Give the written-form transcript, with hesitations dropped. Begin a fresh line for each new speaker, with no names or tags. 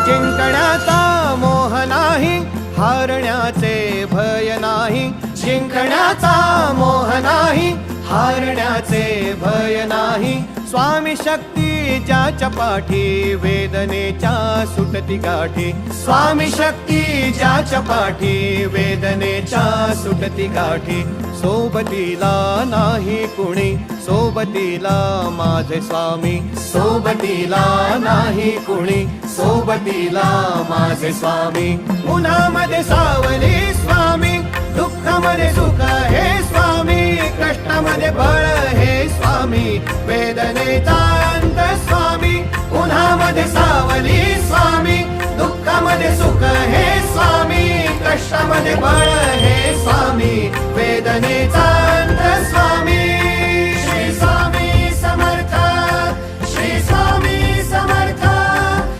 जिंकण्याचा मोह नाही, हारण्याचे भय नाही. जिंकण्याचा मोह नाही, हारण्याचे भय नाही. स्वामी शक्ती ज्याच्या पाठी, वेदनेच्या सुटती गाठी. स्वामी शक्ती ज्याच्या पाठी, वेदनेच्या सुटती गाठी. सोबतीला नाही कुणी, सोबतीला माझे स्वामी. सोबतीला नाही कुणी, सोबतीला माझे स्वामी. उन्हामध्ये सावली स्वामी, दुःखामध्ये सुख हे स्वामी. कष्टामध्ये बळ हे स्वामी, वेदनेचा अंत स्वामी. उन्हामध्ये सावली स्वामी, दुःखामध्ये सुख हे स्वामी. कष्टामध्ये बळ हे स्वामी, वेदनेचा